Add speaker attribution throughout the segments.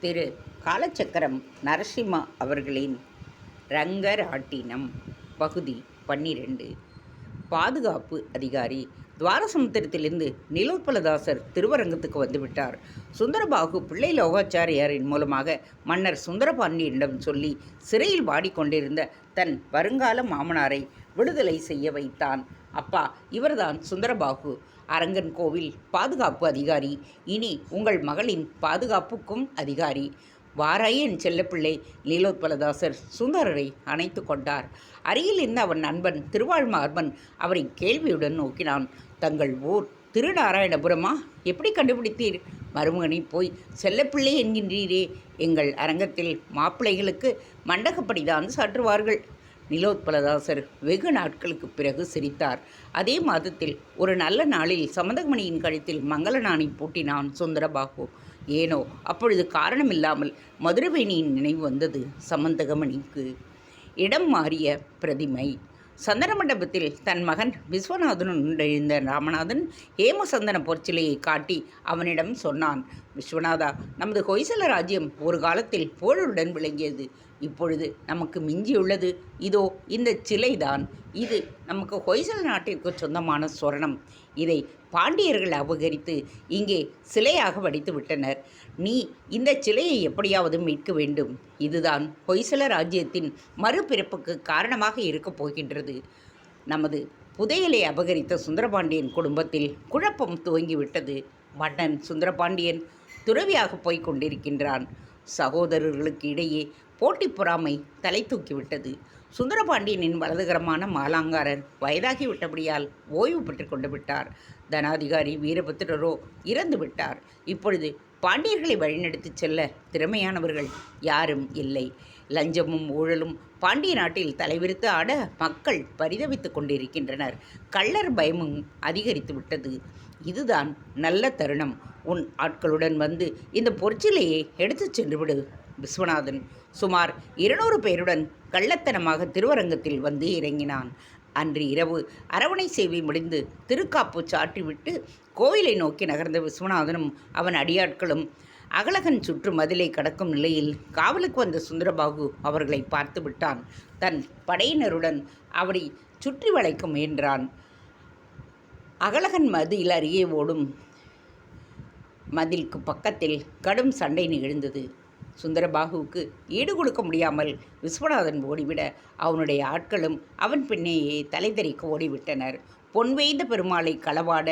Speaker 1: திரு காலச்சக்கரம் நரசிம்மா அவர்களின் ரங்கராட்டினம் பகுதி 12. பாதுகாப்பு அதிகாரி. துவாரசமுத்திரத்திலிருந்து நிலோத்பலதாசர் திருவரங்கத்துக்கு வந்துவிட்டார். சுந்தரபாகு பிள்ளை லோகாச்சாரியாரின் மூலமாக மன்னர் சுந்தரபாண்டியனிடம் சொல்லி சிறையில் வாடிக்கொண்டிருந்த தன் வருங்கால மாமனாரை விடுதலை செய்ய வைத்தான். அப்பா, இவர்தான் சுந்தரபாகு, அரங்கன் கோவில் பாதுகாப்பு அதிகாரி. இனி உங்கள் மகளின் பாதுகாப்புக்கும் அதிகாரி. வாராயே என் செல்லப்பிள்ளை. லீலோத்பலதாசர் சுந்தரரை அணைத்து கொண்டார். அருகில் இருந்த அவன் நண்பன் திருவாழ்மார்பன் அவரை கேள்வியுடன் நோக்கினான். தங்கள் ஊர் திருநாராயணபுரமா? எப்படி கண்டுபிடித்தீர்? மருமகனை போய் செல்லப்பிள்ளை என்கின்றீரே. எங்கள் அரங்கத்தில் மாப்பிள்ளைகளுக்கு மண்டகப்படிதான் சாற்றுவார்கள். நிலோத்பலதாசர் வெகு நாட்களுக்கு பிறகு சிரித்தார். அதே மாதத்தில் ஒரு நல்ல நாளில் சமந்தகமணியின் கழுத்தில் மங்கள நாணி பூட்டினான் சுந்தரபாகு. ஏனோ அப்பொழுது காரணமில்லாமல் மதுரவேணியின் நினைவு வந்தது சமந்தகமணிக்கு. இடம் மாறிய பிரதிமை. சந்தன மண்டபத்தில் தன் மகன் விஸ்வநாதனுடன் எழுந்த ராமநாதன் ஹேமசந்தன பொற்சிலையை காட்டி அவனிடம் சொன்னான். விஸ்வநாதா, நமது ஹொய்சல ராஜ்யம் ஒரு காலத்தில் புகழுடன் விளங்கியது. இப்பொழுது நமக்கு மிஞ்சியுள்ளது இதோ இந்த சிலைதான். இது நமக்கு ஹொய்சல நாட்டிற்கு சொந்தமான சொர்ணம். இதை பாண்டியர்கள் அபகரித்து இங்கே சிலையாக வடித்து விட்டனர். நீ இந்த சிலையை எப்படியாவது மீட்க வேண்டும். இதுதான் ஹொய்சல ராஜ்யத்தின் மறுபிறப்புக்கு காரணமாக இருக்கப் போகின்றது. நமது புதையலை அபகரித்த சுந்தரபாண்டியன் குடும்பத்தில் குழப்பம் துவங்கிவிட்டது. மன்னன் சுந்தரபாண்டியன் துறவியாக போய்க் கொண்டிருக்கின்றான். சகோதரர்களுக்கு இடையே போட்டி பொறாமை தலை தூக்கிவிட்டது. சுந்தரபாண்டியனின் வலதுகரமான மாலாங்காரர் வயதாகிவிட்டபடியால் ஓய்வு பெற்று கொண்டு விட்டார். தனாதிகாரி வீரபத்திரரோ இறந்து விட்டார். இப்பொழுது பாண்டியர்களை வழிநடத்தி செல்ல திறமையானவர்கள் யாரும் இல்லை. லஞ்சமும் ஊழலும் பாண்டிய நாட்டில் தலைவிரித்து ஆட மக்கள் பரிதவித்துக் கொண்டிருக்கின்றனர். கள்ளர் பயமும் அதிகரித்து விட்டது. இதுதான் நல்ல தருணம். உன் ஆட்களுடன் வந்து இந்த பொற்சிலையை எடுத்துச் சென்று விடு. விஸ்வநாதன் சுமார் 200 பேருடன் கள்ளத்தனமாக திருவரங்கத்தில் வந்து இறங்கினான். அன்று இரவு அரவணை சேவை முடிந்து திருக்காப்பு சாற்றிவிட்டு கோயிலை நோக்கி நகர்ந்த விஸ்வநாதனும் அவன் அடியாட்களும் அகலகன் சுற்று மதிலை கடக்கும் நிலையில் காவலுக்கு வந்த சுந்தரபாகு அவர்களை பார்த்து விட்டான். தன் படையினருடன் அவரை சுற்றி வளைக்க முயன்றான். அகலகன் மதில் அருகே ஓடும் மதிலுக்கு பக்கத்தில் கடும் சண்டை நிகழ்ந்தது. சுந்தரபாகுவுக்கு ஈடு கொடுக்க முடியாமல் விஸ்வநாதன் ஓடிவிட அவனுடைய ஆட்களும் அவன் பின்னேயே தலைதெறிக்க ஓடிவிட்டனர். பொன்வேய்ந்த பெருமாளை களவாட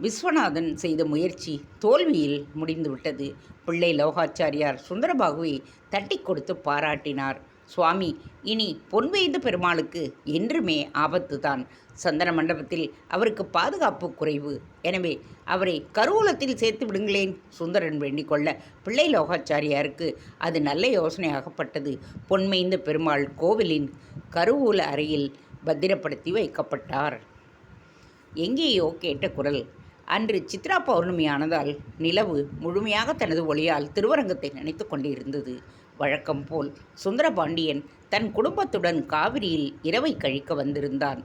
Speaker 1: விஸ்வநாதன் செய்த முயற்சி தோல்வியில் முடிந்துவிட்டது. பிள்ளை லோகாச்சாரியார் சுந்தரபாகுவை தட்டி கொடுத்து பாராட்டினார். சுவாமி, இனி பொன்வேய்ந்த பெருமாளுக்கு என்றுமே ஆபத்துதான். சந்தன மண்டபத்தில் அவருக்கு பாதுகாப்பு குறைவு. எனவே அவரை கருவூலத்தில் சேர்த்து விடுங்களேன். சுந்தரன் வேண்டிக் கொள்ள பிள்ளை லோகாச்சாரியாருக்கு அது நல்ல யோசனையாகப்பட்டது. பொன்மேய்ந்த பெருமாள் கோவிலின் கருவூல அறையில் பத்திரப்படுத்தி வைக்கப்பட்டார். எங்கேயோ கேட்ட குரல். அன்று சித்ரா பௌர்ணமியானதால் நிலவு முழுமையாக தனது ஒளியால் திருவரங்கத்தை நினைத்து கொண்டிருந்தது. வழக்கம் போல் சுந்தரபாண்டியன் தன் குடும்பத்துடன் காவிரியில் இரவை கழிக்க வந்திருந்தான்.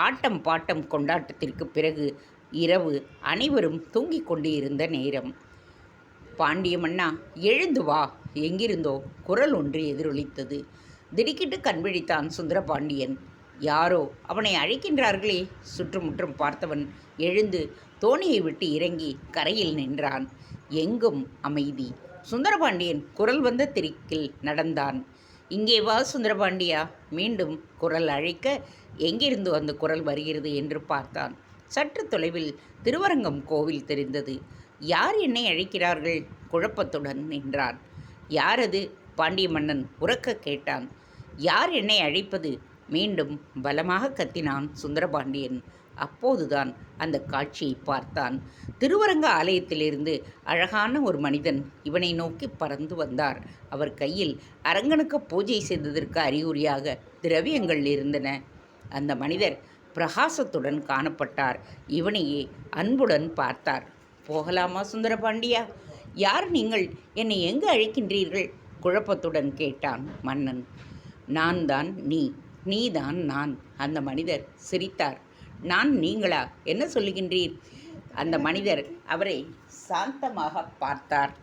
Speaker 1: ஆட்டம் பாட்டம் கொண்டாட்டத்திற்கு பிறகு இரவு அனைவரும் தூங்கிக் கொண்டு இருந்த நேரம். பாண்டிய மன்னா, எழுந்து வா. எங்கிருந்தோ குரல் ஒன்று எதிரொலித்தது. திடுக்கிட்டு கண்விழித்தான் சுந்தரபாண்டியன். யாரோ அவனை அழைக்கின்றார்களே. சுற்றுமுற்றும் பார்த்தவன் எழுந்து தோணியை விட்டு இறங்கி கரையில் நின்றான். எங்கும் அமைதி. சுந்தரபாண்டியன் குரல் வந்த திரிக்கில் நடந்தான். இங்கே வா சுந்தரபாண்டியா. மீண்டும் குரல் அழைக்க எங்கிருந்து அந்த குரல் வருகிறது என்று பார்த்தான். சற்று தொலைவில் திருவரங்கம் கோவில் தெரிந்தது. யார் என்னை அழைக்கிறார்கள்? குழப்பத்துடன் நின்றான். யார் அது? பாண்டிய மன்னன் உரக்க கேட்டான். யார் என்னை அழைப்பது? மீண்டும் பலமாக கத்தினான் சுந்தரபாண்டியன். அப்போதுதான் அந்த காட்சியை பார்த்தான். திருவரங்க ஆலயத்திலிருந்து அழகான ஒரு மனிதன் இவனை நோக்கி பறந்து வந்தார். அவர் கையில் அரங்கனுக்கு பூஜை செய்ததற்கு அறிகுறியாக திரவியங்கள் இருந்தன. அந்த மனிதர் பிரகாசத்துடன் காணப்பட்டார். இவனையே அன்புடன் பார்த்தார். போகலாமா சுந்தரபாண்டியா? யார் நீங்கள்? என்னை எங்கு அழைக்கின்றீர்கள்? குழப்பத்துடன் கேட்டான் மன்னன். நான் தான் நீ, நீதான் நான். அந்த மனிதர் சிரித்தார். நான் நீங்களா? என்ன சொல்லுகின்றீர்? அந்த மனிதர் அவரை சாந்தமாக பார்த்தார்.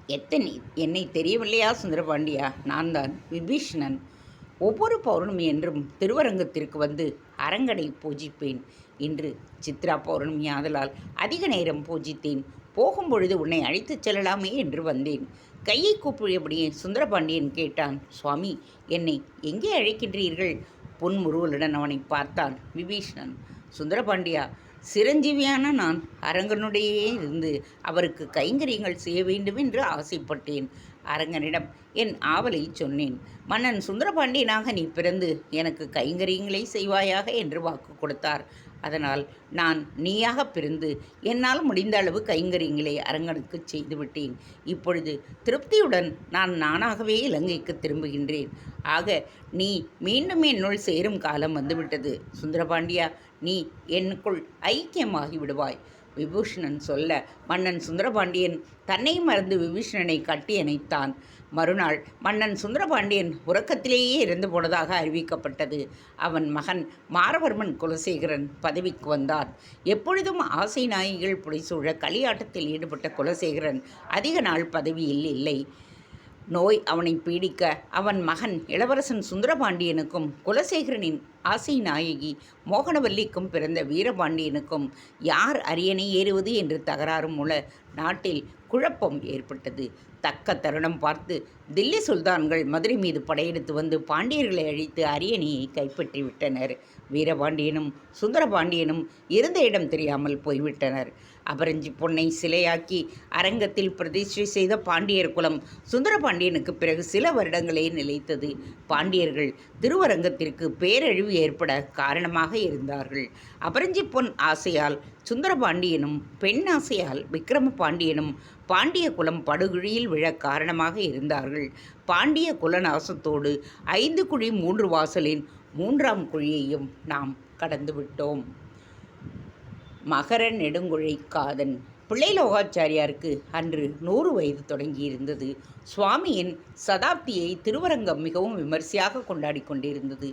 Speaker 1: எத்தனை என்னை தெரியவில்லையா சுந்தரபாண்டியா? நான் தான் விபீஷணன். ஒவ்வொரு பௌர்ணமி என்றும் திருவரங்கத்திற்கு வந்து அரங்கனை பூஜிப்பேன். இன்று சித்ரா பௌர்ணமி ஆதலால் அதிக நேரம் பூஜித்தேன். போகும்பொழுது உன்னை அழைத்துச் செல்லலாமே என்று வந்தேன். கையை கூப்பியபடியே சுந்தரபாண்டியன் கேட்டான். சுவாமி, என்னை எங்கே அழைக்கின்றீர்கள்? புன்முறுவலுடன் அவனை பார்த்தான் விபீஷணன். சுந்தரபாண்டியா, சிரஞ்சீவியான நான் அரங்கனுடையே இருந்து அவருக்கு கைங்கரியங்கள் செய்ய வேண்டும் என்று ஆசைப்பட்டேன். அரங்கனிடம் என் ஆவலை சொன்னேன். மன்னன் சுந்தரபாண்டியனாக நீ பிறந்து எனக்கு கைங்கரியங்களை செய்வாயாக என்று வாக்கு கொடுத்தார். அதனால் நான் நீயாக பிறந்து என்னால் முடிந்த அளவு கைங்கரியங்களை அரங்கனுக்கு செய்துவிட்டேன். இப்பொழுது திருப்தியுடன் நான் நானாகவே இலங்கைக்கு திரும்புகின்றேன். ஆக நீ மீண்டும் என்னுள் சேரும் காலம் வந்துவிட்டது. சுந்தரபாண்டியா, நீ என்னுக்குள் ஐக்கியமாகி விடுவாய். விபூஷணன் சொல்ல மன்னன் சுந்தரபாண்டியன் தன்னை மறந்து விபீஷணனை கட்டி அணைத்தான். மறுநாள் மன்னன் சுந்தரபாண்டியன் உறக்கத்திலேயே இறந்து போனதாக அறிவிக்கப்பட்டது. அவன் மகன் மாரவர்மன் குலசேகரன் பதவிக்கு வந்தான். எப்பொழுதும் ஆசை நாயிகள் புடைசூழ களியாட்டத்தில் ஈடுபட்ட குலசேகரன் அதிக நாள் பதவியில் இல்லை. நோய் அவனை பீடிக்க அவன் மகன் இளவரசன் சுந்தரபாண்டியனுக்கும் குலசேகரனின் ஆசை நாயகி மோகனவல்லிக்கும் பிறந்த வீரபாண்டியனுக்கும் யார் அரியணை ஏறுவது என்று தகராறு மூல நாட்டில் குழப்பம் ஏற்பட்டது. தக்க தருணம் பார்த்து தில்லி சுல்தான்கள் மதுரை மீது படையெடுத்து வந்து பாண்டியர்களை அழித்து அரியணையை கைப்பற்றிவிட்டனர். வீரபாண்டியனும் சுந்தரபாண்டியனும் இருந்த இடம் தெரியாமல் போய்விட்டனர். அபரஞ்சி பொன்னை சிலையாக்கி அரங்கத்தில் பிரதிஷ்டை செய்த பாண்டியர் குலம் சுந்தரபாண்டியனுக்கு பிறகு சில வருடங்களே நிலைத்தது. பாண்டியர்கள் திருவரங்கத்திற்கு பேரழிவு ஏற்பட காரணமாக இருந்தார்கள். அபரஞ்சி பொன் ஆசையால் சுந்தரபாண்டியனும் பெண் ஆசையால் விக்கிரம பாண்டியனும் பாண்டிய குலம் படுகுழியில் விழ காரணமாக இருந்தார்கள். பாண்டிய குலநாசத்தோடு 5 குழி 3 வாசலின் 3ஆம் குழியையும் நாம் கடந்துவிட்டோம். மகர நெடுங்குழை காதன் பிள்ளைலோகாச்சாரியாருக்கு அன்று 100 வயது தொடங்கியிருந்தது. சுவாமியின் சதாப்தியை திருவரங்கம் மிகவும் விமர்சையாக கொண்டாடி கொண்டிருந்தது.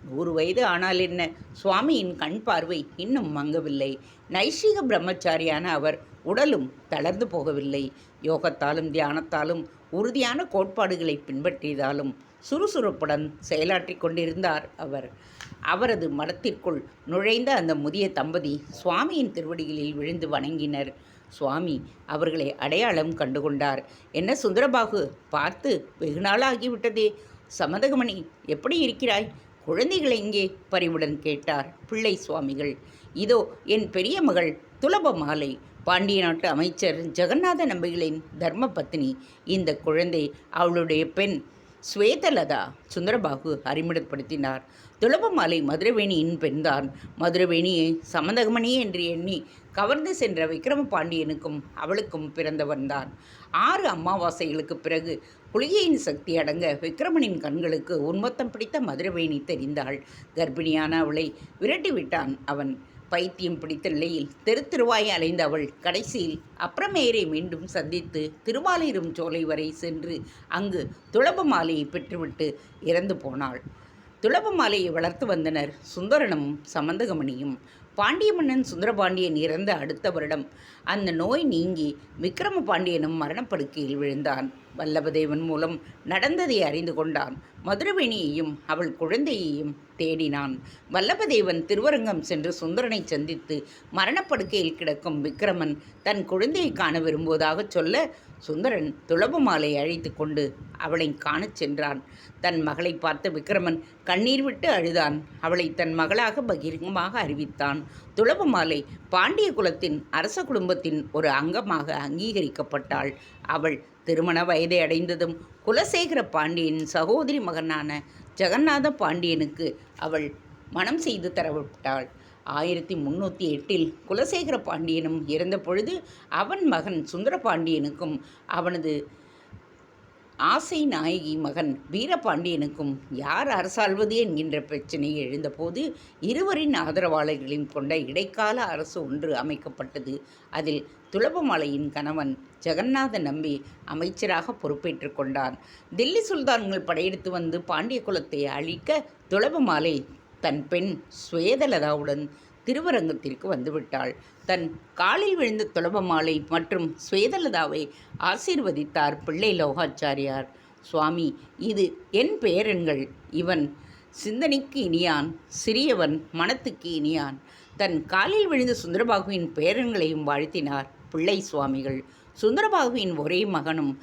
Speaker 1: 100 வயது ஆனால் என்ன, சுவாமியின் கண் பார்வை இன்னும் மங்கவில்லை. நைஷிக பிரம்மச்சாரியான அவர் உடலும் தளர்ந்து போகவில்லை. யோகத்தாலும் தியானத்தாலும் உறுதியான கோட்பாடுகளை பின்பற்றியதாலும் சுறுசுறுப்புடன் செயலாற்றி கொண்டிருந்தார் அவர். அவரது மடத்திற்குள் நுழைந்த அந்த முதிய தம்பதி சுவாமியின் திருவடிகளில் விழுந்து வணங்கினர். சுவாமி அவர்களை அடையாளம் கண்டுகொண்டார். என்ன சுந்தரபாகு, பார்த்து வெகு நாளாகிவிட்டதே. சமதகமணி, எப்படி இருக்கிறாய்? குழந்தைகள் எங்கே? பரிவுடன் கேட்டார் பிள்ளை சுவாமிகள். இதோ என் பெரிய மகள் துலபமாலை, பாண்டிய நாட்டு அமைச்சர் ஜெகநாத நம்பிகளின் தர்ம பத்னி. இந்த குழந்தை அவளுடைய பெண் ஸ்வேதலதா. சுந்தரபாகு அறிமுகப்படுத்தினார். துலபமாலை மதுரவேணியின் பெண்தான். மதுரவேணியை சமந்தகமணி என்று எண்ணி கவர்ந்து சென்ற விக்கிரம பாண்டியனுக்கும் அவளுக்கும் பிறந்தவன்தான். 6 அமாவாசைகளுக்கு பிறகு குளிகையின் சக்தி அடங்க விக்கிரமனின் கண்களுக்கு உன்மத்தம் பிடித்த மதுரவேணி தெரிந்தாள். கர்ப்பிணியான அவளை விரட்டிவிட்டான் அவன். பைத்தியம் பிடித்த நிலையில் தெருவாய் அலைந்த அவள் கடைசியில் அப்புறமேரை மீண்டும் சந்தித்து திருமாலிரும் சோலை வரை சென்று அங்கு துளபமாலையை பெற்றுவிட்டு இறந்து போனாள். துளபமாலையை வளர்த்து வந்தனர் சுந்தரனும் சமந்தகமணியும். பாண்டிய மன்னன் சுந்தரபாண்டியன் இறந்த அடுத்த வருடம் அந்த நோய் நீங்கி விக்கிரம பாண்டியனும் மரணப்படுக்கையில் விழுந்தான். வல்லபதேவன் மூலம் நடந்ததை அறிந்து கொண்டான். மதுரவேணியையும் அவள் குழந்தையையும் தேடினான். வல்லபதேவன் திருவரங்கம் சென்று சுந்தரனை சந்தித்து மரணப்படுக்கையில் கிடக்கும் விக்கிரமன் தன் குழந்தையை காண விரும்புவதாக சொல்ல சுந்தரன் துளபமாலை அழைத்து கொண்டு அவளை காணச் சென்றான். தன் மகளை பார்த்த விக்கிரமன் கண்ணீர் விட்டு அழுதான். அவளை தன் மகளாக பகிரங்கமாக அறிவித்தான். துளபமாலை பாண்டிய குலத்தின் அரச குடும்பத்தின் ஒரு அங்கமாக அங்கீகரிக்கப்பட்டாள். அவள் திருமண வயதை அடைந்ததும் குலசேகர பாண்டியன் சகோதரி மகனான ஜெகநாத பாண்டியனுக்கு அவள் மனம் செய்து தரப்பட்டாள். 1308 குலசேகர பாண்டியனும் இறந்த பொழுது அவன் மகன் சுந்தர பாண்டியனுக்கும் அவனது ஆசை நாயகி மகன் வீரபாண்டியனுக்கும் யார் அரசாள்வது என்கின்ற பிரச்சினை எழுந்தபோது இருவரின் ஆதரவாளர்களையும் கொண்ட இடைக்கால அரசு ஒன்று அமைக்கப்பட்டது. அதில் துளபமாலையின் கணவன் ஜெகநாத நம்பி அமைச்சராக பொறுப்பேற்று கொண்டான். தில்லி சுல்தான்கள் படையெடுத்து வந்து பாண்டிய குலத்தை அழிக்க துளபமாலை தன் பெண் ஸ்வேதலதாவுடன் திருவரங்கத்திற்கு வந்துவிட்டாள். தன் காலில் விழுந்த துளபமாலை மற்றும் சுவேதலதாவை ஆசீர்வதித்தார் பிள்ளை லோகாச்சாரியார். சுவாமி, இது என் பேரன்கள். இவன் சிந்தனைக்கு இனியான், சிறியவன் மனத்துக்கு இனியான். தன் காலில் விழுந்த சுந்தரபாகுவின் பேரன்களையும் வாழ்த்தினார் பிள்ளை சுவாமிகள். சுந்தரபாகுவின் ஒரே மகனும்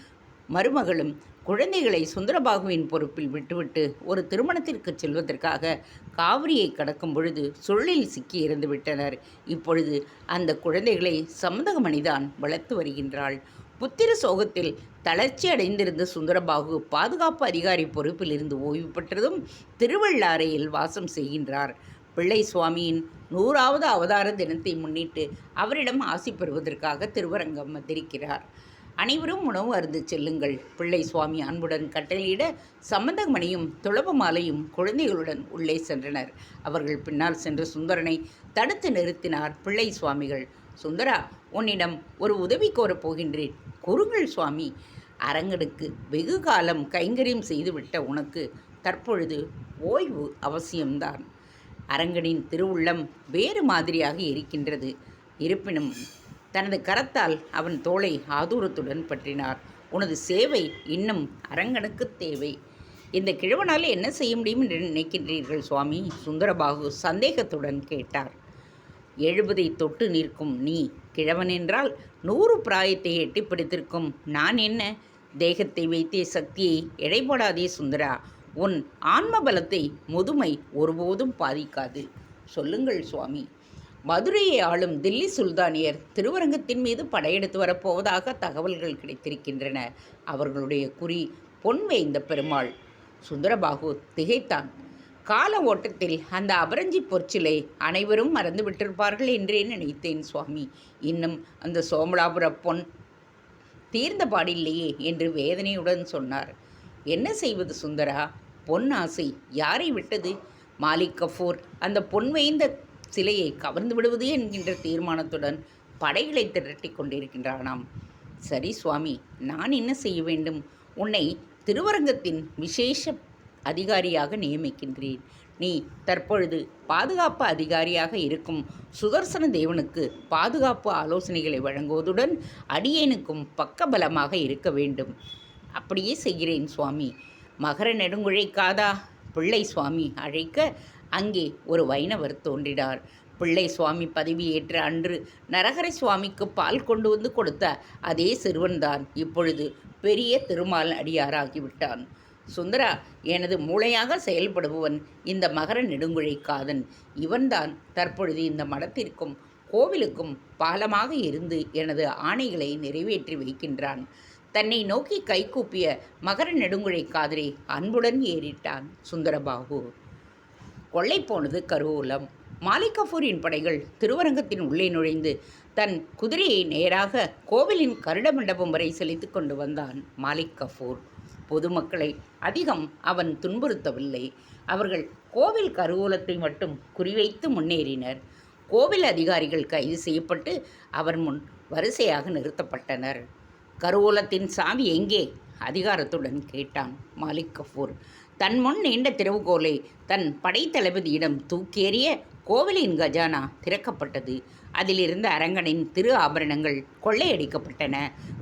Speaker 1: மருமகளும் குழந்தைகளை சுந்தரபாகுவின் பொறுப்பில் விட்டுவிட்டு ஒரு திருமணத்திற்கு செல்வதற்காக காவிரியை கடக்கும் பொழுது சுழலில் சிக்கி இறந்து விட்டனர். இப்பொழுது அந்த குழந்தைகளை சம்மதகமணிதான் வளர்த்து வருகின்றாள். புத்திர சோகத்தில் தளர்ச்சி அடைந்திருந்த சுந்தரபாகு பாதுகாப்பு அதிகாரி பொறுப்பில் இருந்து ஓய்வு பெற்றதும் திருவள்ளாறையில் வாசம் செய்கின்றார். பிள்ளை சுவாமியின் 100வது அவதார தினத்தை முன்னிட்டு அவரிடம் ஆசி பெறுவதற்காக திருவரங்கம் வந்திருக்கிறார். அனைவரும் உணவு அருந்து செல்லுங்கள். பிள்ளை சுவாமி அன்புடன் கட்டளையிட சம்பந்தமணியும் துளபமாலையும் குழந்தைகளுடன் உள்ளே சென்றனர். அவர்கள் பின்னால் சென்று சுந்தரனை தடுத்து நிறுத்தினார் பிள்ளை சுவாமிகள். சுந்தரா, உன்னிடம் ஒரு உதவி கோரப் போகின்றேன். கூறுங்கள் சுவாமி. அரங்கனுக்கு வெகு காலம் கைங்கரியம் செய்துவிட்ட உனக்கு தற்பொழுது ஓய்வு அவசியம்தான். அரங்கனின் திருவுள்ளம் வேறு மாதிரியாக இருக்கின்றது. இருப்பினும் தனது கரத்தால் அவன் தோளை ஆதூரத்துடன் பற்றினார். உனது சேவை இன்னும் அரங்கனுக்கு தேவை. இந்த கிழவனால் என்ன செய்ய முடியும் என்று நினைக்கின்றீர்கள் சுவாமி? சுந்தரபாகு சந்தேகத்துடன் கேட்டார். 70 தொட்டு நிற்கும் நீ கிழவன் என்றால் 100 பிராயத்தை எட்டி பிடித்திருக்கும் நான் என்ன? தேகத்தை வைத்தே சக்தியை எடை போடாதே சுந்தரா. உன் ஆன்ம பலத்தை முதுமை ஒருபோதும் பாதிக்காது. சொல்லுங்கள் சுவாமி. மதுரையை ஆளும் தில்லி சுல்தானியர் திருவரங்கத்தின் மீது படையெடுத்து வரப்போவதாக தகவல்கள் கிடைத்திருக்கின்றன. அவர்களுடைய குறி பொன்வேய்ந்த பெருமாள். சுந்தரபாகு திகைத்தான். கால ஓட்டத்தில் அந்த அபரஞ்சி பொற்சிலை அனைவரும் மறந்து விட்டிருப்பார்கள் என்றே நினைத்தேன் சுவாமி. இன்னும் அந்த சோமலாபுர பொன் தீர்ந்த பாடில்லையே என்று வேதனையுடன் சொன்னார். என்ன செய்வது சுந்தரா? பொன் ஆசை யாரை விட்டது? மாலிக் கஃபூர் அந்த பொன்வேய்ந்த சிலையை கவர்ந்து விடுவது என்கின்ற தீர்மானத்துடன் படைகளை திரட்டி கொண்டிருக்கின்றானாம். சரி சுவாமி, நான் என்ன செய்ய வேண்டும்? உன்னை திருவரங்கத்தின் விசேஷ அதிகாரியாக நியமிக்கின்றேன். நீ தற்பொழுது பாதுகாப்பு அதிகாரியாக இருக்கும் சுதர்சன தேவனுக்கு பாதுகாப்பு ஆலோசனைகளை வழங்குவதுடன் அடியேனுக்கும் பக்கபலமாக இருக்க வேண்டும். அப்படியே செய்கிறேன் சுவாமி. மகர நெடுங்குழைக்காதா? பிள்ளை சுவாமி அழைக்க அங்கே ஒரு வைணவர் தோன்றினார். பிள்ளை சுவாமி பதவியேற்ற அன்று நரஹரி சுவாமிக்கு பால் கொண்டு வந்து கொடுத்த அதே சிறுவன்தான் இப்பொழுது பெரிய திருமால் அடியாராகிவிட்டான். சுந்தரா, எனது மூளையாக செயல்படுபவன் இந்த மகர நெடுங்குழைக்காதன். இவன்தான் தற்பொழுது இந்த மடத்திற்கும் கோவிலுக்கும் பாலமாக இருந்து எனது ஆணைகளை நிறைவேற்றி வைக்கின்றான். தன்னை நோக்கி கைகூப்பிய மகர நெடுங்குழைக்காதரை அன்புடன் ஏறிட்டான் சுந்தரபாகு. கொள்ளை போனது கருவூலம். மாலிக் கஃபூரின் படைகள் திருவரங்கத்தின் உள்ளே நுழைந்து தன் குதிரையை நேராக கோவிலின் கருட மண்டபம் வரை செலுத்தி கொண்டு வந்தான் மாலிக் கஃபூர். பொதுமக்களை அதிகம் அவன் துன்புறுத்தவில்லை. அவர்கள் கோவில் கருவூலத்தை மட்டும் குறிவைத்து முன்னேறினர். கோவில் அதிகாரிகள் கைது செய்யப்பட்டு அவர் முன் வரிசையாக நிறுத்தப்பட்டனர். கருவூலத்தின் சாவி எங்கே? அதிகாரத்துடன் கேட்டான் மாலிக் கஃபூர். தன் முன் நீண்ட திறவுகோலை தன் படைத்தளபதியிடம் தூக்கேறிய கோவிலின் கஜானா திறக்கப்பட்டது. அதிலிருந்த அரங்கனின் திரு ஆபரணங்கள் கொள்ளையடிக்கப்பட்டன.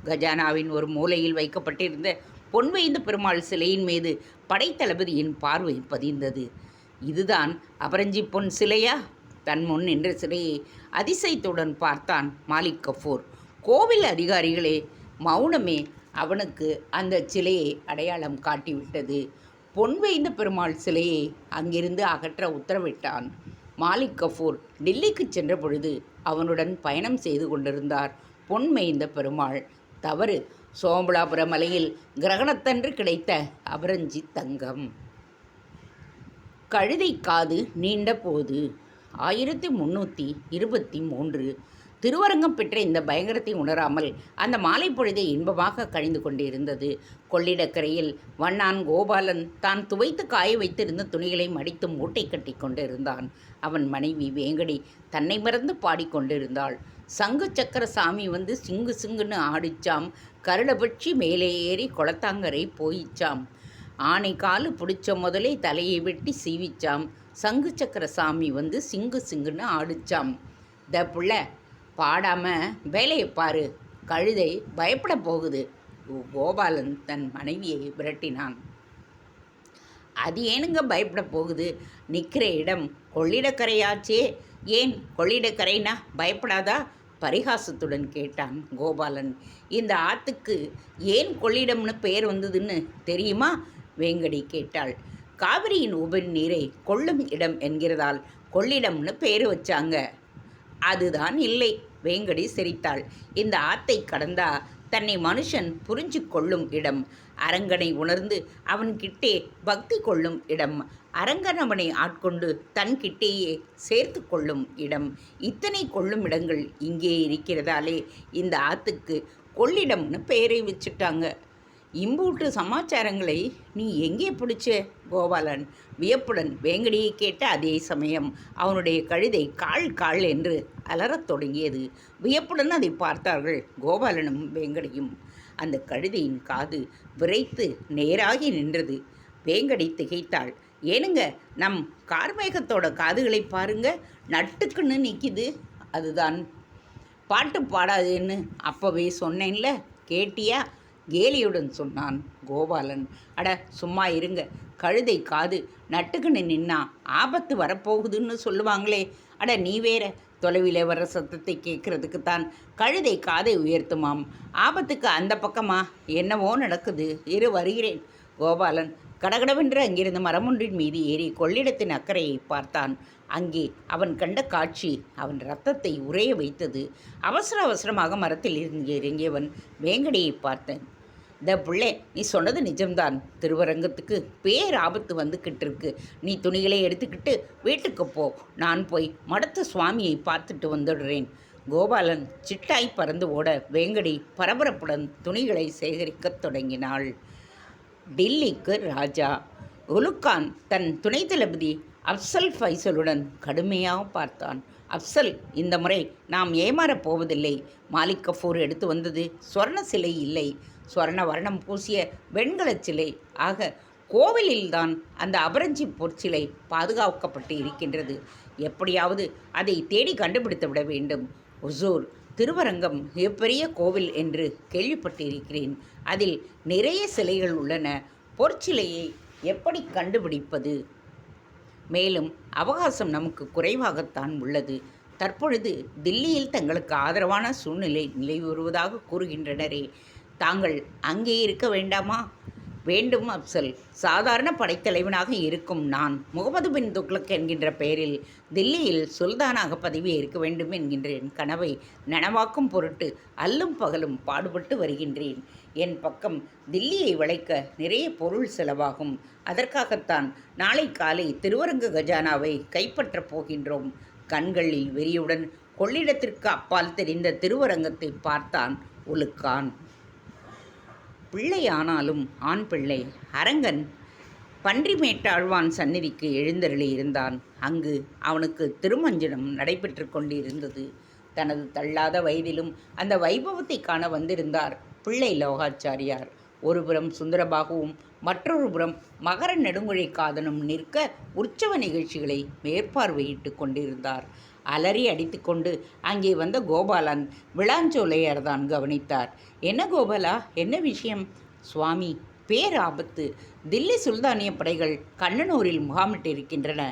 Speaker 1: கஜானாவின் ஒரு மூலையில் வைக்கப்பட்டிருந்த பொன்வேய்ந்த பெருமாள் சிலையின் மீது படைத்தளபதியின் பார்வை பதிந்தது. இதுதான் அபரஞ்சி பொன் சிலையா? தன் முன் நின்ற சிலையை அதிசயத்துடன் பார்த்தான் மாலிக் கஃபூர். கோவில் அதிகாரிகளே மௌனமே அவனுக்கு அந்த சிலையை அடையாளம் காட்டிவிட்டது. பொன்வேய்ந்த பெருமாள் சிலையை அங்கிருந்து அகற்ற உத்தரவிட்டான். மாலிக் கஃபூர் டில்லிக்கு சென்ற பொழுது அவனுடன் பயணம் செய்து கொண்டிருந்தார் பொன்வேய்ந்த பெருமாள். தவறு, சோமலாபுர மலையில் கிரகணத்தன்று கிடைத்த அபரஞ்சி தங்கம். கழுதை காது நீண்ட போது 1323 திருவரங்கம் பெற்ற இந்த பயங்கரத்தை உணராமல் அந்த மாலை பொழுதை இன்பமாக கழிந்து கொண்டிருந்தது. கொள்ளிடக்கரையில் வண்ணான் கோபாலன் தான் துவைத்து காய வைத்திருந்த துணிகளை மடித்து மூட்டை கட்டி கொண்டிருந்தான். அவன் மனைவி வேங்கடி தன்னை மறந்து பாடிக்கொண்டிருந்தாள். சங்கு சக்கர சாமி வந்து சிங்கு சிங்குன்னு ஆடிச்சாம், கருளபட்சி மேலே ஏறி குளத்தாங்கரை போயிச்சாம், ஆனை காலு பிடிச்ச முதலே தலையை வெட்டி சீவிச்சாம், சங்கு சக்கர சாமி வந்து சிங்கு சிங்குன்னு ஆடிச்சாம். புள்ள பாடாமல் வேலையை பாரு, கழுதை பயப்பட போகுது. கோபாலன் தன் மனைவியை விரட்டினான். அது ஏனுங்க பயப்பட போகுது? நிற்கிற இடம் கொள்ளிடக்கரையாச்சே, ஏன் கொள்ளிடக்கரைனா பயப்படாதா? பரிகாசத்துடன் கேட்டான் கோபாலன். இந்த ஆத்துக்கு ஏன் கொள்ளிடம்னு பெயர் வந்ததுன்னு தெரியுமா? வேங்கடி கேட்டாள். காவிரியின் உபரி நீரை கொள்ளும் இடம் என்கிறதால் கொள்ளிடம்னு பெயர் வச்சாங்க. அதுதான் இல்லை, வேங்கடி சிரித்தாள். இந்த ஆத்தை கடந்தா தன்னை மனுஷன் புரிஞ்சு கொள்ளும் இடம், அரங்கனை உணர்ந்து அவன்கிட்டே பக்தி கொள்ளும் இடம், அரங்கன் அவனை ஆட்கொண்டு தன்கிட்டேயே சேர்த்து கொள்ளும் இடம், இத்தனை கொள்ளும் இடங்கள் இங்கே இருக்கிறதாலே இந்த ஆத்துக்கு கொள்ளிடம்னு பெயரை வச்சுட்டாங்க. இம்பூட்டு சமாச்சாரங்களை நீ எங்கே பிடிச்ச? கோபாலன் வியப்புடன் வேங்கடியை கேட்ட அதே சமயம் அவனுடைய கழுதை காள் காள் என்று அலறத் தொடங்கியது. வியப்புடன் அதை பார்த்தார்கள் கோபாலனும் வேங்கடியும். அந்த கழுதையின் காது விரைத்து நேராகி நின்றது. வேங்கடி திகைத்தாள். ஏனுங்க, நம் கார்மேகத்தோட காதுகளை பாருங்க, நட்டுக்குன்னு நிற்கிது. அதுதான் பாட்டு பாடாதுன்னு அப்போவே சொன்னேன்ல, கேட்டியா? கேலியுடன் சொன்னான் கோபாலன். அட சும்மா இருங்க, கழுதை காது நட்டுக்குன்னு நின்னா ஆபத்து வரப்போகுதுன்னு சொல்லுவாங்களே. அட நீ வேற, தொலைவிலே வர்ற சத்தத்தை கேட்கறதுக்குத்தான் கழுதை காதை உயர்த்துமாம். ஆபத்துக்கு அந்த பக்கமா என்னவோ நடக்குது, இரு வருகிறேன். கோபாலன் கடகடவென்று அங்கிருந்து மரமொன்றின் மீது ஏறி கொள்ளிடத்தின் அக்கறையை பார்த்தான். அங்கே அவன் கண்ட காட்சி அவன் இரத்தத்தை உறைய வைத்தது. அவசர அவசரமாக மரத்தில் இருந்து இறங்கியவன் வேங்கடியை பார்த்தான். புள்ளே, நீ சொன்னது நிஜம்தான். திருவரங்கத்துக்கு பேராபத்து வந்துக்கிட்டு இருக்கு. நீ துணிகளை எடுத்துக்கிட்டு வீட்டுக்கு போ, நான் போய் மடத்து சுவாமியை பார்த்துட்டு வந்துடுறேன். கோபாலன் சிட்டாய் பறந்து ஓட வேங்கடி பரபரப்புடன் துணிகளை சேகரிக்கத் தொடங்கினாள். டில்லிக்கு ராஜா உலுக்கான் தன் துணை தளபதி அப்சல் ஃபைசலுடன் கடுமையாக பார்த்தான். அப்சல், இந்த முறை நாம் ஏமாறப் போவதில்லை. மாலிக் கஃபூர் எடுத்து வந்தது சொர்ண சிலை இல்லை, சொர்ண வர்ணம் பூசிய வெண்கல சிலை. ஆக கோவிலில்தான் அந்த அபரஞ்சி பொற்சிலை பாதுகாக்கப்பட்டு இருக்கின்றது. எப்படியாவது அதை தேடி கண்டுபிடித்து விட வேண்டும். ஹுசூர், திருவரங்கம் மிகப்பெரிய கோவில் என்று கேள்விப்பட்டிருக்கிறேன். அதில் நிறைய சிலைகள் உள்ளன. பொற்சிலையை எப்படி கண்டுபிடிப்பது? மேலும் அவகாசம் நமக்கு குறைவாகத்தான் உள்ளது. தற்பொழுது தில்லியில் தங்களுக்கு ஆதரவான சூழ்நிலை நிலை வருவதாக கூறுகின்றனரே, தாங்கள் அங்கே இருக்க வேண்டாமா? வேண்டும் அப்சல். சாதாரண படைத்தலைவனாக இருக்கும் நான் முகமது பின் துக்ளக் என்கின்ற பெயரில் தில்லியில் சுல்தானாக பதவி ஏற்க வேண்டும் என்கின்ற என் கனவை நனவாக்கும் பொருட்டு அல்லும் பகலும் பாடுபட்டு வருகின்றேன். என் பக்கம் தில்லியை வளைக்க நிறைய பொருள் செலவாகும். அதற்காகத்தான் நாளை காலை திருவரங்க கஜானாவை கைப்பற்றப் போகின்றோம். கண்களில் வெறியுடன் கொள்ளிடத்திற்கு அப்பால் தெரிந்த திருவரங்கத்தை பார்த்தான் உலுக்கான். பிள்ளையானாலும் ஆண் பிள்ளை. அரங்கன் பன்றிமேட்டாழ்வான் சந்நிதிக்கு எழுந்தருளி இருந்தான். அங்கு அவனுக்கு திருமஞ்சனம் நடைபெற்று கொண்டிருந்தது. தனது தள்ளாத வயதிலும் அந்த வைபவத்தை காண வந்திருந்தார் பிள்ளை லோகாச்சாரியார். ஒருபுறம் சுந்தரபாகுவும் மற்றொரு புறம் மகர நெடுங்குழை காதனும் நிற்க உற்சவ நிகழ்ச்சிகளை மேற்பார்வையிட்டு கொண்டிருந்தார். அலறி அடித்து கொண்டு அங்கே வந்த கோபாலன் விளாஞ்சோலையார்தான் கவனித்தார். என்ன கோபாலா, என்ன விஷயம்? சுவாமி, பேராபத்து. தில்லி சுல்தானிய படைகள் கண்ணனூரில் முகாமிட்டிருக்கின்றன.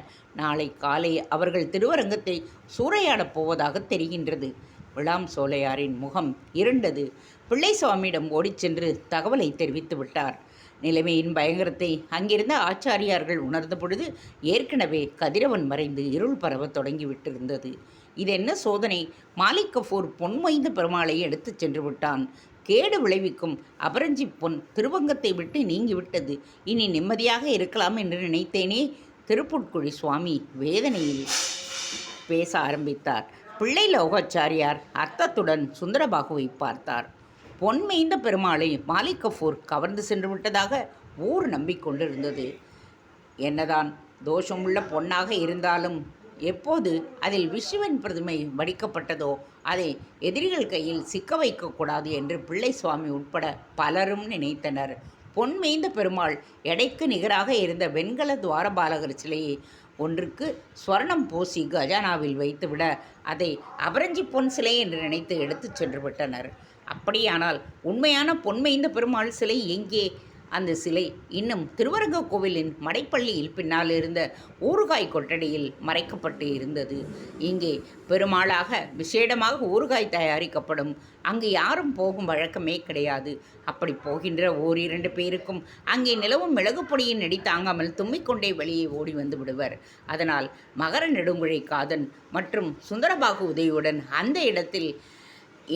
Speaker 1: நாளை காலை அவர்கள் திருவரங்கத்தை சூறையாடப் போவதாக தெரிகின்றது. விளாம் சோலையாரின் முகம் இருண்டது. பிள்ளை சுவாமியிடம் ஓடிச் சென்று தகவலை தெரிவித்து விட்டார். நிலைமையின் பயங்கரத்தை அங்கிருந்த ஆச்சாரியார்கள் உணர்ந்த பொழுது ஏற்கனவே கதிரவன் மறைந்து இருள் பரவ தொடங்கிவிட்டிருந்தது. இது என்ன சோதனை? மாலிக் கஃபூர் பொன்மொய்ந்த பெருமாளை எடுத்துச் சென்று விட்டான். கேடு விளைவிக்கும் அபரஞ்சி பொன் திருவங்கத்தை விட்டு நீங்கிவிட்டது. இனி நிம்மதியாக இருக்கலாம் என்று நினைத்தேனே. திருப்புட்குழி சுவாமி வேதனையில் பேச ஆரம்பித்தார். பிள்ளை லோகாச்சாரியார் அர்த்தத்துடன் சுந்தரபாகுவை பார்த்தார். பொன்மேய்ந்த பெருமாளை மாலிக் கஃபூர் கவர்ந்து சென்று விட்டதாக ஊர் நம்பிக்கொண்டிருந்தது. என்னதான் தோஷமுள்ள பொன்னாக இருந்தாலும் எப்போது அதில் விஷ்ணுவின் பிரதிமை வடிக்கப்பட்டதோ அதை எதிரிகள் கையில் சிக்க வைக்கக்கூடாது என்று பிள்ளை சுவாமி உட்பட பலரும் நினைத்தனர். பொன்மேய்ந்த பெருமாள் எடைக்கு நிகராக இருந்த வெண்கல துவாரபாலகர் சிலையை ஒன்றுக்கு ஸ்வர்ணம் பூசி கஜானாவில் வைத்துவிட அதை அபரஞ்சி பொன் சிலை என்று நினைத்து எடுத்துச் சென்று விட்டனர். அப்படியானால் உண்மையான பொன்மைந்த பெருமாள் சிலை எங்கே? அந்த சிலை இன்னும் திருவரங்க கோவிலின் மடைப்பள்ளியில் பின்னால் இருந்த ஊறுகாய் கொட்டடியில் மறைக்கப்பட்டு இருந்தது. இங்கே பெருமாளாக விசேடமாக ஊறுகாய் தயாரிக்கப்படும். அங்கு யாரும் போகும் வழக்கமே கிடையாது. அப்படி போகின்ற ஓரிரண்டு பேருக்கும் அங்கே நிலவும் மிளகு பொடியின் நெடி தாங்காமல் தும்மிக்கொண்டே வெளியே ஓடி வந்து விடுவர். அதனால் மகர நெடுங்குழை காதன் மற்றும் சுந்தரபாகு உதவியுடன் அந்த இடத்தில்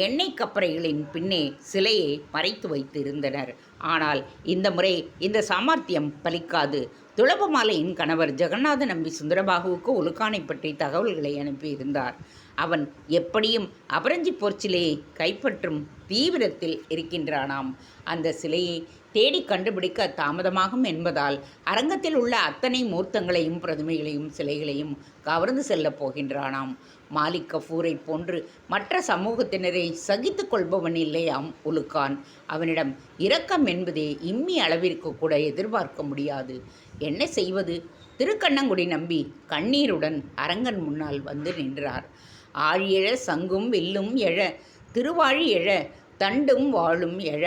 Speaker 1: எண்ணெய் கப்பறைகளின் பின்னே சிலையை மறைத்து வைத்திருந்தனர். ஆனால் இந்த முறை இந்த சாமர்த்தியம் பலிக்காது. துளபமாலையின் கணவர் ஜெகநாத நம்பி சுந்தரபாகுவுக்கு உலுக்கானை பற்றி தகவல்களை அனுப்பியிருந்தார். அவன் எப்படியும் அபரஞ்சி பொற்சிலையை கைப்பற்றும் தீவிரத்தில் இருக்கின்றானாம். அந்த சிலையை தேடி கண்டுபிடிக்க தாமதமாகும் என்பதால் அரங்கத்தில் உள்ள அத்தனை மூர்த்தங்களையும் பிரதிமைகளையும் சிலைகளையும் கவர்ந்து செல்லப் போகின்றானாம். மாலிக் கஃபூரை போன்று மற்ற சமூகத்தினரை சகித்து கொள்பவன் இல்லையாம் உலுக்கான். அவனிடம் இரக்கம் என்பதே இம்மி அளவிற்கு கூட எதிர்பார்க்க முடியாது. என்ன செய்வது? திருக்கண்ணங்குடி நம்பி கண்ணீருடன் அரங்கன் முன்னால் வந்து நின்றார். ஆழியழ சங்கும் வில்லும் எழ, திருவாழி எழ, தண்டும் வாழும் எழ,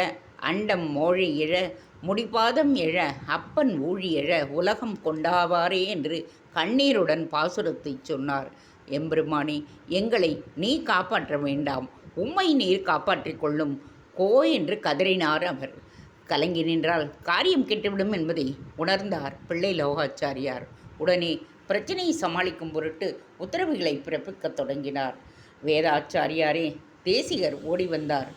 Speaker 1: அண்டம் மோழி எழ, முடிபாதம் எழ, அப்பன் ஊழி எழ, உலகம் கொண்டாவாரே என்று கண்ணீருடன் பாசுரத்தை சொன்னார். எம்பெருமானே, எங்களை நீ காப்பாற்ற வேண்டாம், உம்மை நீர் காப்பாற்றிக் கொள்ளும் கோ என்று கதறினார் அவர். கலங்கி நின்றால் காரியம் கெட்டுவிடும் என்பதை உணர்ந்தார் பிள்ளை லோகாச்சாரியார். உடனே பிரச்சனையை சமாளிக்கும் பொருட்டு உத்தரவுகளை பிறப்பிக்கத் தொடங்கினார். வேதாச்சாரியாரே, தேசிகர் ஓடி வந்தார்.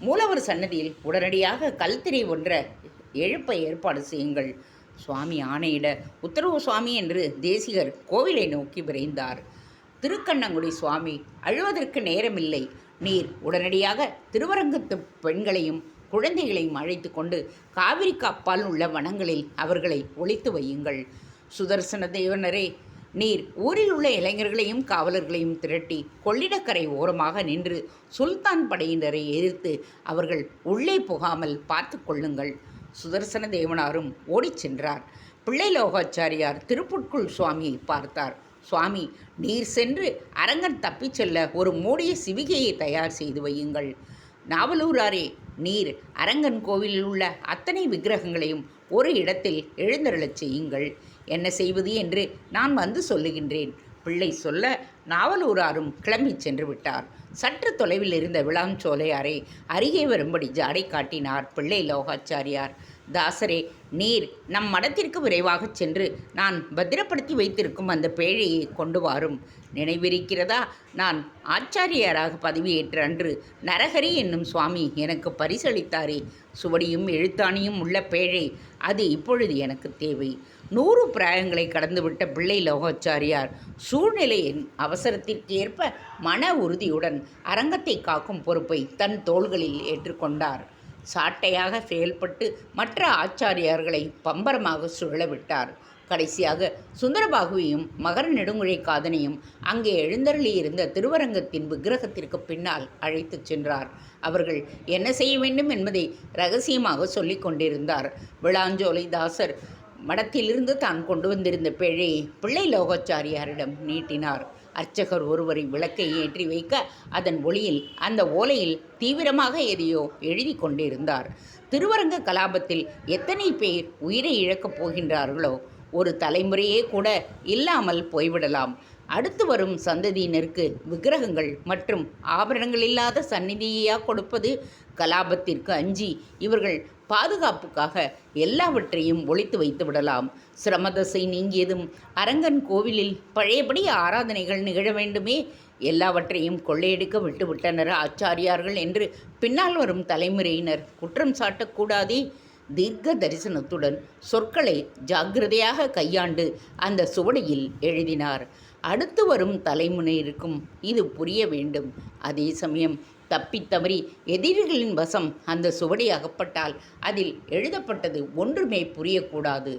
Speaker 1: மூலவர் சன்னதியில் உடனடியாக கல்திரை ஒன்ற எழுப்ப ஏற்பாடு செய்யுங்கள். சுவாமி ஆணையிட உத்தரவு சுவாமி என்று தேசிகர் கோவிலை நோக்கி விரைந்தார். திருக்கண்ணங்குடி சுவாமி, அழுவதற்கு நேரமில்லை. நீர் உடனடியாக திருவரங்கத்து பெண்களையும் குழந்தைகளையும் அழைத்து கொண்டு காவிரிக்கு அப்பால் உள்ள வனங்களில் அவர்களை ஒளித்து வையுங்கள். சுதர்சன தேவனரே, நீர் ஊரில் உள்ள இளைஞர்களையும் காவலர்களையும் திரட்டி கொள்ளிடக்கரை ஓரமாக நின்று சுல்தான் படையினரை எதிர்த்து அவர்கள் உள்ளே புகாமல் பார்த்து கொள்ளுங்கள். சுதர்சன தேவனாரும் ஓடிச் சென்றார். பிள்ளை லோகாச்சாரியார் திருப்புட்குள் சுவாமியை பார்த்தார். சுவாமி, நீர் சென்று அரங்கன் தப்பிச் செல்ல ஒரு மூடிய சிவிகையை தயார் செய்து வையுங்கள். நாவலூராரே, நீர் அரங்கன் கோவிலில் உள்ள அத்தனை விக்கிரகங்களையும் ஒரு இடத்தில் எழுந்தருளச் செய்யுங்கள். என்ன செய்வது என்று நான் வந்து சொல்லுகின்றேன். பிள்ளை சொல்ல நாவலூராரும் கிளம்பி சென்று விட்டார். சற்று தொலைவில் இருந்த விளாஞ்சோலையாரை அருகே வரும்படி ஜாடை காட்டினார் பிள்ளை லோகாச்சாரியார். தாசரே, நீர் நம் மடத்திற்கு விரைவாகச் சென்று நான் பத்திரப்படுத்தி வைத்திருக்கும் அந்த பேழையை கொண்டு வாரும். நினைவிருக்கிறதா, நான் ஆச்சாரியாராக பதவியேற்ற அன்று நரஹரி என்னும் சுவாமி எனக்கு பரிசளித்தாரே, சுவடியும் எழுத்தாணியும் உள்ள பேழை, அது இப்பொழுது எனக்கு தேவை. 100 பிராயங்களை கடந்துவிட்ட பிள்ளை லோகாச்சாரியார் சூழ்நிலையின் அவசரத்திற்கு ஏற்ப மன உறுதியுடன் அரங்கத்தை காக்கும் பொறுப்பை தன் தோள்களில் ஏற்றுக்கொண்டார். சாட்டையாக செயல்பட்டு மற்ற ஆச்சாரியார்களை பம்பரமாக சுழலவிட்டார். கடைசியாக சுந்தரபாகுவையும் மகர நெடுங்குழை காதனையும் அங்கே எழுந்தருளியிருந்த திருவரங்கத்தின் விக்கிரகத்திற்கு பின்னால் அழைத்துச் சென்றார். அவர்கள் என்ன செய்ய வேண்டும் என்பதை இரகசியமாக சொல்லிக் கொண்டிருந்தார். விளாஞ்சோலை தாசர் மடத்திலிருந்து தான் கொண்டு வந்திருந்த பேழையை பிள்ளை லோகாச்சாரியாரிடம் நீட்டினார். அர்ச்சகர் ஒருவரை விளக்கை ஏற்றி வைக்க அதன் ஒளியில் அந்த ஓலையில் தீவிரமாக எதையோ எழுதி கொண்டிருந்தார். திருவரங்க கலாபத்தில் எத்தனை பேர் உயிரை இழக்கப் போகின்றார்களோ, ஒரு தலைமுறையே கூட இல்லாமல் போய்விடலாம். அடுத்து வரும் சந்ததியினருக்கு விக்கிரகங்கள் மற்றும் ஆபரணங்கள் இல்லாத சந்நிதியா கொடுப்பது? கலாபத்திற்கு அஞ்சி இவர்கள் பாதுகாப்புக்காக எல்லாவற்றையும் ஒழித்து வைத்து விடலாம். சிரமதசை நீங்கியதும் அரங்கன் கோவிலில் பழையபடி ஆராதனைகள் நிகழ வேண்டுமே. எல்லாவற்றையும் கொள்ளையடிக்க விட்டுவிட்டனர் ஆச்சாரியார்கள் என்று பின்னால் வரும் தலைமுறையினர் குற்றம் சாட்டக்கூடாதே. தீர்க்க தரிசனத்துடன் சொற்களை ஜாக்கிரதையாக கையாண்டு அந்த சுவடியில் எழுதினார். அடுத்து வரும் தலைமுறையிற்கும் இது புரிய வேண்டும். அதே சமயம் தப்பித்தவறி எதிரிகளின் வசம் அந்த சுவடி அகப்பட்டால் அதில் எழுதப்பட்டது ஒன்றுமே புரியக்கூடாது.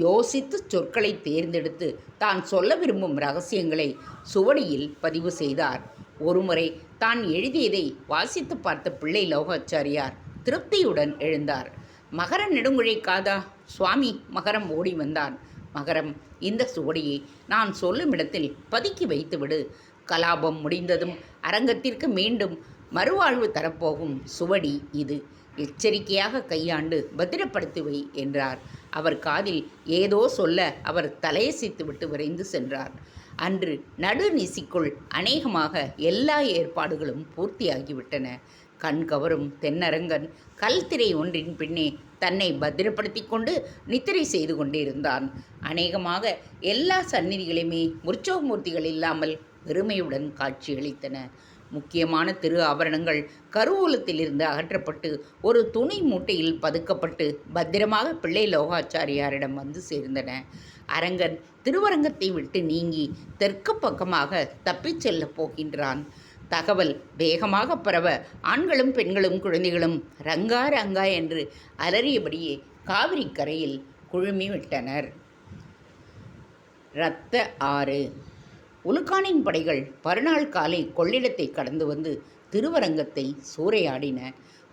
Speaker 1: யோசித்து சொற்களை தேர்ந்தெடுத்து தான் சொல்ல விரும்பும் இரகசியங்களை சுவடியில் பதிவு செய்தார். ஒருமுறை தான் எழுதியதை வாசித்து பார்த்த பிள்ளை லோகாச்சாரியார் திருப்தியுடன் எழுந்தார். மகர நெடுங்குழை காதா? சுவாமி மகரம் ஓடி வந்தான். மகரம், இந்த சுவடியை நான் சொல்லும் இடத்தில் பதுக்கி வைத்துவிடு. கலாபம் முடிந்ததும் அரங்கத்திற்கு மீண்டும் மறுவாழ்வு தரப்போகும் சுவடி இது. எச்சரிக்கையாக கையாண்டு பத்திரப்படுத்தி வை என்றார். அவர் காதில் ஏதோ சொல்ல அவர் தலையசைத்துவிட்டு விரைந்து சென்றார். அன்று நடுநிசிக்குள் அநேகமாக எல்லா ஏற்பாடுகளும் பூர்த்தியாகிவிட்டன. கண்கவரும் தென்னரங்கன் கல்திரை ஒன்றின் பின்னே தன்னை பத்திரப்படுத்தி கொண்டு நித்திரை செய்து கொண்டிருந்தான். அநேகமாக எல்லா சந்நிதிகளுமே உற்சவமூர்த்திகள் இல்லாமல் வெறுமையுடன் காட்சியளித்தன. முக்கியமான திரு ஆபரணங்கள் கருவூலத்திலிருந்து அகற்றப்பட்டு ஒரு துணி மூட்டையில் பதுக்கப்பட்டு பத்திரமாக பிள்ளை லோகாச்சாரியாரிடம் வந்து சேர்ந்தன. அரங்கன் திருவரங்கத்தை விட்டு நீங்கி தெற்கு பக்கமாக தப்பிச் செல்லப் போகின்றான். தகவல் வேகமாக பரவ ஆண்களும் பெண்களும் குழந்தைகளும் ரங்கா ரங்கா என்று அலறியபடியே காவிரி கரையில் குழுமி விட்டனர். இரத்த ஆறு. உலுக்கானின் படைகள் மறுநாள் காலை கொள்ளிடத்தை கடந்து வந்து திருவரங்கத்தை சூறையாடின.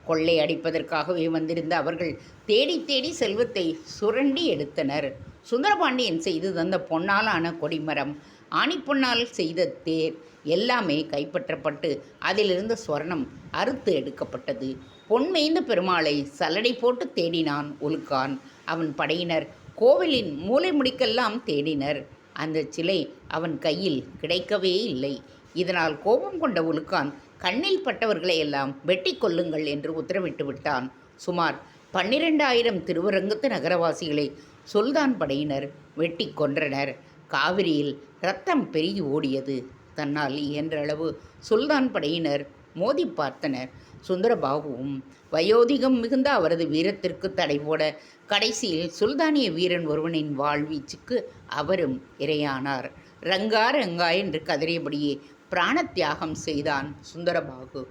Speaker 1: கொள்ளை அடிப்பதற்காகவே வந்திருந்த அவர்கள் தேடி தேடி செல்வத்தை சுரண்டி எடுத்தனர். சுந்தரபாண்டியன் செய்து தந்த பொன்னாலான கொடிமரம், ஆணிப்பொன்னால் செய்த தேர் எல்லாமே கைப்பற்றப்பட்டு அதிலிருந்த ஸ்வர்ணம் அறுத்து எடுக்கப்பட்டது. பொன்மேய்ந்த பெருமாளை சல்லடை போட்டு தேடினான் உலுக்கான். அவன் படையினர் கோவிலின் மூலை முடிக்கெல்லாம் தேடினர். அந்த சிலை அவன் கையில் கிடைக்கவே இல்லை. இதனால் கோபம் கொண்ட உலுக்கான் கண்ணில் பட்டவர்களை எல்லாம் வெட்டி கொல்லுங்கள் என்று உத்தரவிட்டு விட்டான். சுமார் 12,000 திருவரங்கத்து நகரவாசிகளை சுல்தான் படையினர் வெட்டி கொன்றனர். காவிரியில் இரத்தம் பெருகி ஓடியது. தன்னால் இயன்றளவு சுல்தான் படையினர் மோதி பார்த்தனர். சுந்தரபாகுவும் வயோதிகம் மிகுந்த அவரது வீரத்திற்கு தடை போட கடைசியில் சுல்தானிய வீரன் ஒருவனின் வாழ்வீச்சுக்கு அவரும் இரையானார். ரங்கா ரங்கா என்று கதறியபடியே பிராண தியாகம் செய்தான் சுந்தரபாகு.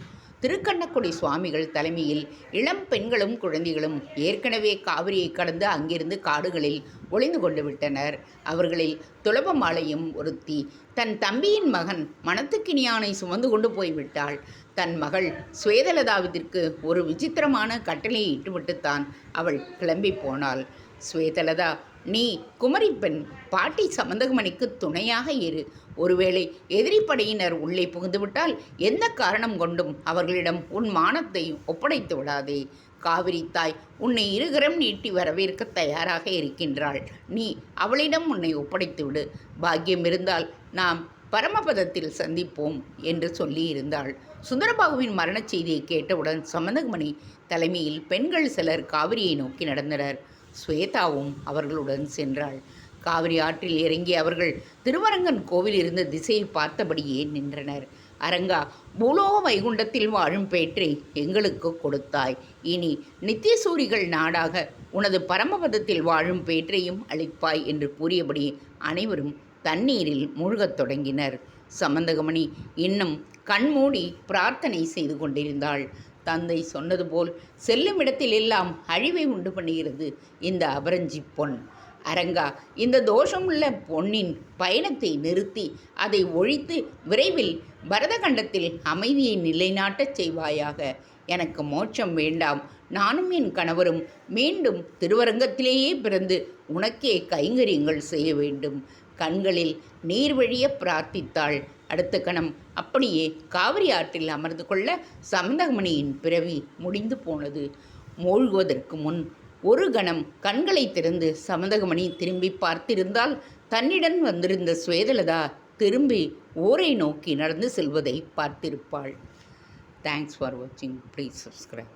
Speaker 1: திருக்கண்ணக்குடி சுவாமிகள் தலைமையில் இளம் பெண்களும் குழந்தைகளும் ஏற்கனவே காவிரியை கடந்து அங்கிருந்து காடுகளில் ஒளிந்து கொண்டு விட்டனர். அவர்களில் துளபமாலையும் ஒருத்தி தன் தம்பியின் மகன் மணத்துக்கினியானை சுமந்து கொண்டு போய்விட்டாள். தன் மகள் ஸ்வேதலதாவிற்கு ஒரு விசித்திரமான கட்டளையை இட்டுவிட்டுத்தான் அவள் கிளம்பி போனாள். ஸ்வேதலதா, நீ குமரி பெண், பாட்டி சமந்தகமணிக்கு துணையாக இரு. ஒருவேளை எதிரிப்படையினர் உள்ளே புகுந்துவிட்டால் எந்த காரணம் கொண்டும் அவர்களிடம் உன் மானத்தை ஒப்படைத்து விடாதே. காவிரி தாய் உன்னை இருகரம் நீட்டி வரவேற்க தயாராக இருக்கின்றாள். நீ அவளிடம் உன்னை ஒப்படைத்து விடு. பாக்கியம் இருந்தால் நாம் பரமபதத்தில் சந்திப்போம் என்று சொல்லியிருந்தாள். சுந்தரபாகுவின் மரணச் செய்தியை கேட்டவுடன் சமந்தகமணி தலைமையில் பெண்கள் சிலர் காவிரியை நோக்கி நடந்தனர். ஸ்வேதாவும் அவர்களுடன் சென்றாள். காவிரி ஆற்றில் இறங்கிய அவர்கள் திருவரங்கன் கோவில் இருந்த திசையை பார்த்தபடியே நின்றனர். அரங்கா, பூலோக வைகுண்டத்தில் வாழும் பேற்றை எங்களுக்கு கொடுத்தாய். இனி நித்தியசூரிகள் நாடாக உனது பரமபதத்தில் வாழும் பேற்றையும் அளிப்பாய் என்று கூறியபடி அனைவரும் தண்ணீரில் மூழ்கத் தொடங்கினர். சமந்தகமணி இன்னும் கண்மூடி பிரார்த்தனை செய்து கொண்டிருந்தாள். தந்தை சொன்னது போல் செல்லும் இடத்திலெல்லாம் அழிவை உண்டு பண்ணுகிறது இந்த அபரஞ்சி பொன். அரங்கா, இந்த தோஷமுள்ள பொன்னின் பயணத்தை நிறுத்தி அதை ஒழித்து விரைவில் பரதகண்டத்தில் அமைதியை நிலைநாட்டச் செய்வாயாக. எனக்கு மோட்சம் வேண்டாம். நானும் என் கணவரும் மீண்டும் திருவரங்கத்திலேயே பிறந்து உனக்கே கைங்கரியங்கள் செய்ய வேண்டும். கண்களில் நீர் வழிய பிரார்த்தித்தாள். அடுத்த கணம் அப்படியே காவிரி ஆற்றில் அமர்ந்து கொள்ள சமந்தகமணியின் பிறவி முடிந்து போனது. மூழ்குவதற்கு முன் ஒரு கணம் கண்களை திறந்து சமந்தகமணி திரும்பி பார்த்திருந்தால் தன்னிடம் வந்திருந்த ஸ்வேதலதா திரும்பி ஊரை நோக்கி நடந்து செல்வதை பார்த்திருப்பாள். தேங்க்ஸ் ஃபார் வாட்சிங். Please subscribe.